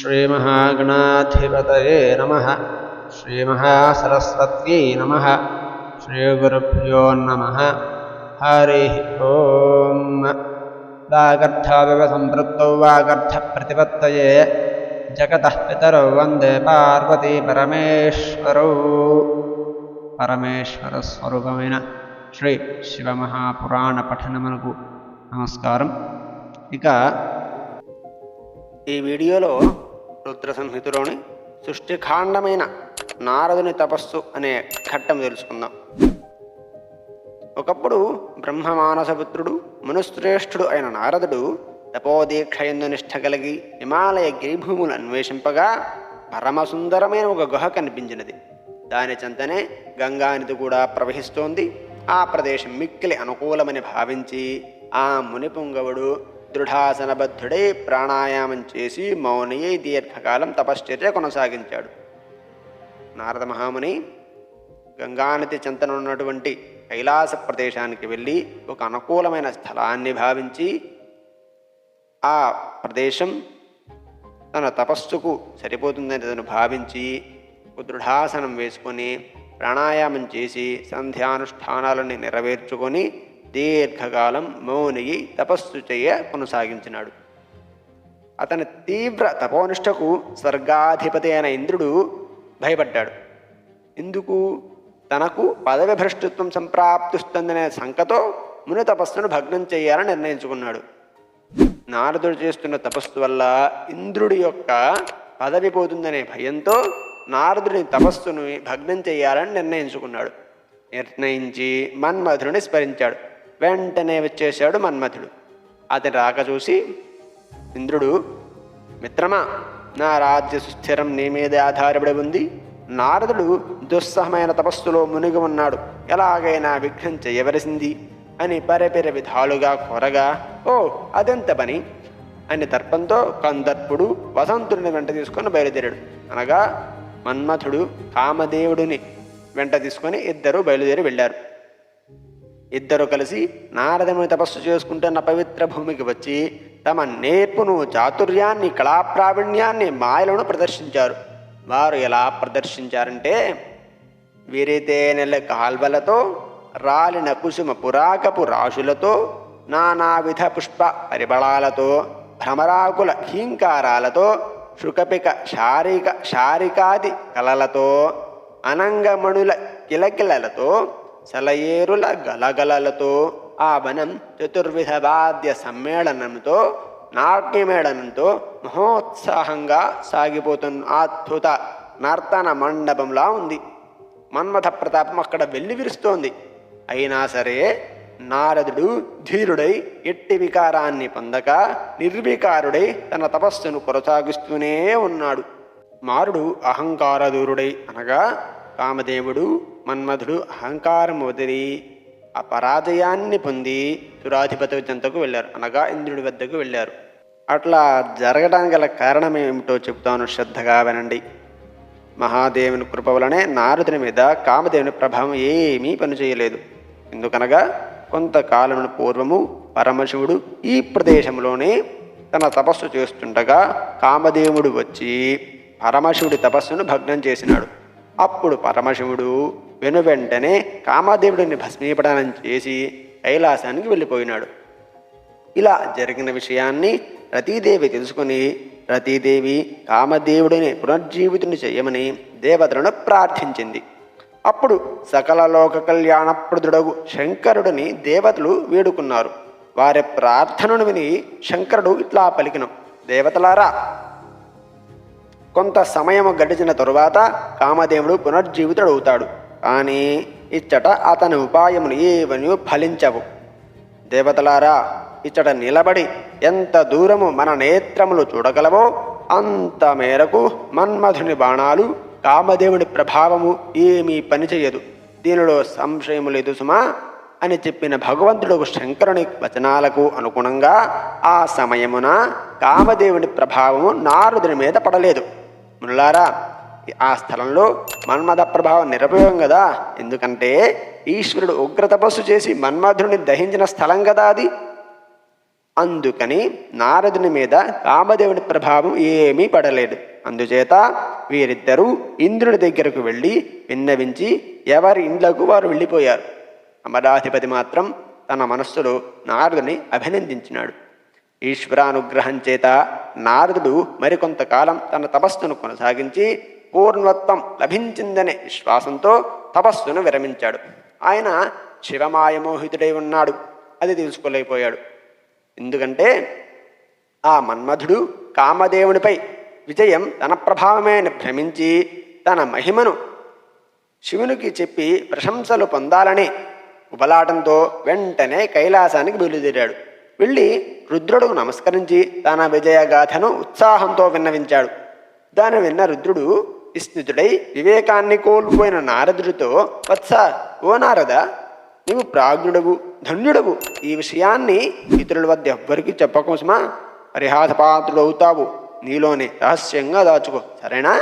श्रीमहागणाधिपतये नमः। श्रीमहासरस्वत्यै नमः। श्रीगुरुभ्यो नमः। हरिः ओम्। वागर्थाविव सम्पृक्तौ वागर्थप्रतिपत्तये जगतः पितरौ वन्दे पार्वती परमेश्वरौ। పరమేశ్వరస్వరూపమైన శ్రీ శివమహాపురాణ పఠనమునకు నమస్కారం. ఇక ఈ వీడియోలో రుద్ర సంహితలోని సృష్టికాండమైన నారదుని తపస్సు అనే ఘట్టం తెలుసుకుందాం. ఒకప్పుడు బ్రహ్మమానసపుత్రుడు మునుశ్రేష్ఠుడు అయిన నారదుడు తపోదీక్షయందు నిష్ఠ కలిగి హిమాలయ గిరిభూములు అన్వేషింపగా పరమసుందరమైన ఒక గుహ కనిపించినది. దాని చెంతనే గంగానది కూడా ప్రవహిస్తోంది. ఆ ప్రదేశం మిక్కిలి అనుకూలమని భావించి ఆ మునిపుంగవుడు దృఢాసనబద్ధుడై ప్రాణాయామం చేసి మౌనయ్యై దీర్ఘకాలం తపశ్చర్య కొనసాగించాడు. నారద మహాముని గంగానది చెంతనున్నటువంటి కైలాస ప్రదేశానికి వెళ్ళి ఒక అనుకూలమైన స్థలాన్ని భావించి ఆ ప్రదేశం తన తపస్సుకు సరిపోతుందని తను భావించి దృఢాసనం వేసుకొని ప్రాణాయామం చేసి సంధ్యానుష్ఠానాలని నెరవేర్చుకొని దీర్ఘకాలం మౌనియి తపస్సు చేయ కొనసాగించినాడు. అతని తీవ్ర తపోనిష్టకు స్వర్గాధిపతి అయిన ఇంద్రుడు భయపడ్డాడు. ఎందుకు? తనకు పదవి భ్రష్టత్వం సంప్రాప్తిస్తుందనే శంకతో ముని తపస్సును భగ్నం చేయాలని నిర్ణయించుకున్నాడు. నారదుడు చేస్తున్న తపస్సు వల్ల ఇంద్రుడి యొక్క పదవి పోతుందనే భయంతో నారదుని తపస్సును భగ్నం చేయాలని నిర్ణయించి మన్మధుడిని స్మరించాడు. వెంటనే వచ్చేశాడు మన్మధుడు. అతని రాక చూసి ఇంద్రుడు, మిత్రమా, నా రాజ్య సుస్థిరం నీ మీదే ఆధారపడి ఉంది. నారదుడు దుస్సహమైన తపస్సులో మునిగి ఉన్నాడు, ఎలాగైనా విఘ్నం చేయవలసింది అని పరిపెర విధాలుగా కోరగా, ఓ అదెంత పని అని తర్పంతో కందర్పుడు వసంతుడిని వెంట తీసుకొని బయలుదేరాడు. అనగా మన్మథుడు కామదేవుడిని వెంట తీసుకొని ఇద్దరు బయలుదేరి వెళ్ళారు. ఇద్దరు కలిసి నారదముని తపస్సు చేసుకుంటున్న పవిత్ర భూమికి వచ్చి తమ నేర్పును, చాతుర్యాన్ని, కళాప్రావీణ్యాన్ని, మాయలను ప్రదర్శించారు. వారు ఎలా ప్రదర్శించారంటే, విరితేనెల కాల్వలతో, రాలిన కుసుమ పురాకపు రాశులతో, నానావిధ పుష్ప పరిబళాలతో, భ్రమరాకుల హీంకారాలతో, శుకపిక శారికాది కళలతో, అనంగమణుల కిలకిలలతో, సలయేరుల గలగలలతో ఆ వనం చతుర్విధ వాద్య సమ్మేళనంతో, నాట్యమేళనంతో మహోత్సాహంగా సాగిపోతున్న అద్భుత నర్తన మండపంలా ఉంది. మన్మథ ప్రతాపం అక్కడ వెళ్ళి విరుస్తోంది. అయినా సరే నారదుడు ధీరుడై ఎట్టి వికారాన్ని పొందక నిర్వికారుడై తన తపస్సును కొనసాగిస్తూనే ఉన్నాడు. మారుడు అహంకారదూరుడై, అనగా కామదేవుడు, మన్మధుడు అహంకారం వదిలి అపరాజయాన్ని పొంది సురాధిపతి చెంతకు వెళ్ళారు, అనగా ఇంద్రుడి వద్దకు వెళ్ళారు. అట్లా జరగడానికి గల కారణం ఏమిటో చెబుతాను, శ్రద్ధగా వినండి. మహాదేవుని కృప వలనే నారదుని మీద కామదేవుని ప్రభావం ఏమీ పనిచేయలేదు. ఎందుకనగా కొంతకాలం పూర్వము పరమశివుడు ఈ ప్రదేశంలోనే తన తపస్సు చేస్తుండగా కామదేవుడు వచ్చి పరమశివుడి తపస్సును భగ్నం చేసినాడు. అప్పుడు పరమశివుడు వెనువెంటనే కామదేవుడిని భస్మీపడనం చేసి కైలాసానికి వెళ్ళిపోయినాడు. ఇలా జరిగిన విషయాన్ని రతీదేవి తెలుసుకుని రతీదేవి కామదేవుడిని పునర్జీవితుని చేయమని దేవతలను ప్రార్థించింది. అప్పుడు సకల లోక కళ్యాణప్రదుడగు శంకరుడిని దేవతలు వేడుకున్నారు. వారి ప్రార్థనను విని శంకరుడు ఇట్లా పలికిన, దేవతలారా, కొంత సమయం గడిచిన తరువాత కామదేవుడు పునర్జీవితుడవుతాడు. కానీ ఇచ్చట అతని ఉపాయములు ఏవని ఫలించవు. దేవతలారా, ఇచ్చట నిలబడి ఎంత దూరము మన నేత్రములు చూడగలవో అంత మేరకు మన్మధుని బాణాలు, కామదేవుడి ప్రభావము ఏమీ పనిచేయదు. దీనిలో సంశయము లేదు సుమా అని చెప్పిన భగవంతుడు శంకరుని వచనాలకు అనుగుణంగా ఆ సమయమున కామదేవుని ప్రభావము నారదుని మీద పడలేదు. మునులారా, ఆ స్థలంలో మన్మథ ప్రభావం నిరుపయోగం కదా. ఎందుకంటే ఈశ్వరుడు ఉగ్ర తపస్సు చేసి మన్మధుడిని దహించిన స్థలం కదా అది. అందుకని నారదుని మీద కామదేవుని ప్రభావం ఏమీ పడలేదు. అందుచేత వీరిద్దరూ ఇంద్రుని దగ్గరకు వెళ్ళి విన్నవించి ఎవరి ఇండ్లకు వారు వెళ్ళిపోయారు. అమరాధిపతి మాత్రం తన మనస్సులో నారదుని అభినందించినాడు. ఈశ్వరానుగ్రహం చేత నారదుడు మరికొంతకాలం తన తపస్సును కొనసాగించి పూర్ణత్వం లభించిందనే విశ్వాసంతో తపస్సును విరమించాడు. ఆయన శివమాయమోహితుడై ఉన్నాడు. అది తెలుసుకోలేకపోయాడు. ఎందుకంటే ఆ మన్మధుడు కామదేవునిపై విజయం తన ప్రభావమే అని భ్రమించి తన మహిమను శివునికి చెప్పి ప్రశంసలు పొందాలని ఉబలాటంతో వెంటనే కైలాసానికి బయలుదేరాడు. వెళ్ళి రుద్రుడుకు నమస్కరించి తన విజయగాథను ఉత్సాహంతో విన్నవించాడు. దాన్ని విన్న రుద్రుడు విస్మితుడై వివేకాన్ని కోల్పోయిన నారదుడితో, వత్స, ఓ నారద, నీవు ప్రాజ్ఞుడవు, ధన్యుడవు. ఈ విషయాన్ని ఇతరుల వద్ద ఎవ్వరికీ చెప్పకోసమా? పరిహాసపాత్రుడు అవుతావు. నీలోనే రహస్యంగా దాచుకో, సరేనా?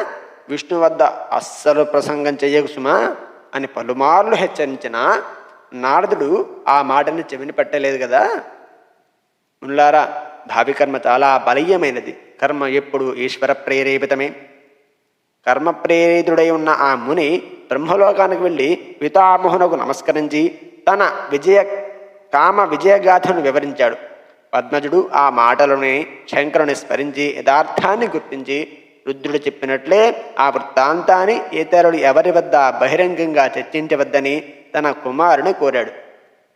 విష్ణు వద్ద అస్సలు ప్రసంగం చెయ్యకు సుమా అని పలుమార్లు హెచ్చరించిన నారదుడు ఆ మాటని చెవిని పట్టలేదు కదా. ముల్లారా, భావికర్మ చాలా బలీయమైనది. కర్మ ఎప్పుడు ఈశ్వర ప్రేరేపితమే. కర్మ ప్రేరితుడై ఉన్న ఆ ముని బ్రహ్మలోకానికి వెళ్ళి పితామహునకు నమస్కరించి తన కామ విజయగాథను వివరించాడు. పద్మజుడు ఆ మాటలోనే శంకరుని స్మరించి యథార్థాన్ని గుర్తించి రుద్రుడు చెప్పినట్లే ఆ వృత్తాంతాన్ని ఇతరులు ఎవరి వద్ద బహిరంగంగా చర్చించవద్దని తన కుమారుని కోరాడు.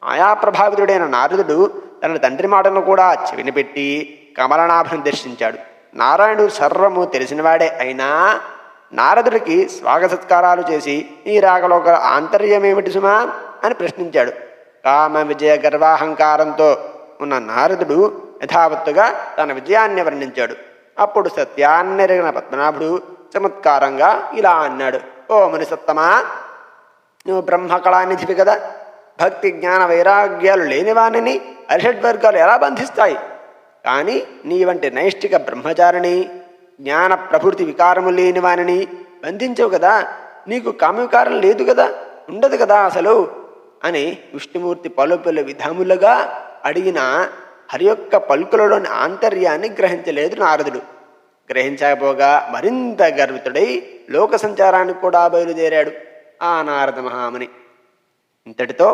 ఆయా ప్రభావితుడైన నారదుడు తన తండ్రి మాటను కూడా చెవిని పెట్టి కమలనాభను దర్శించాడు. నారాయణుడు సర్వము తెలిసినవాడే అయినా నారదుడికి స్వాగత సత్కారాలు చేసి ఈ రాగలోక ఆంతర్యమేమిటి సుమా అని ప్రశ్నించాడు. కామ విజయ గర్వాహంకారంతో ఉన్న నారదుడు యథావత్తుగా తన విజయాన్ని వర్ణించాడు. అప్పుడు సత్యాన్నెరిగిన పద్మనాభుడు చమత్కారంగా ఇలా అన్నాడు. ఓ మునిసత్తమా, నువ్వు బ్రహ్మకళానిధివి కదా. భక్తి జ్ఞాన వైరాగ్యాలు లేనివాణిని అరిషడ్వర్గాలు ఎలా బంధిస్తాయి? కానీ నీ వంటి నైష్ఠిక బ్రహ్మచారిని, జ్ఞాన ప్రభృతి వికారము లేని వానిని బంధించవు కదా. నీకు కామవికారం లేదు కదా, ఉండదు కదా అసలు అని విష్ణుమూర్తి పలు విధములుగా అడిగిన హరి యొక్క పలుకులలోని ఆంతర్యాన్ని గ్రహించలేదు నారదుడు. గ్రహించకపోగా మరింత గర్వితుడై లోక సంచారానికి కూడా బయలుదేరాడు ఆ నారద మహాముని. ఇంతటితో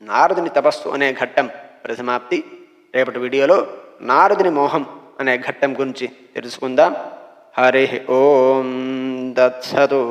నారదుని తపస్సు అనే ఘట్టం పరిసమాప్తి. రేపటి వీడియోలో నారదుని మోహం అనే ఘట్టం గురించి తెలుసుకుందాం. హరి ఓం దత్సతు.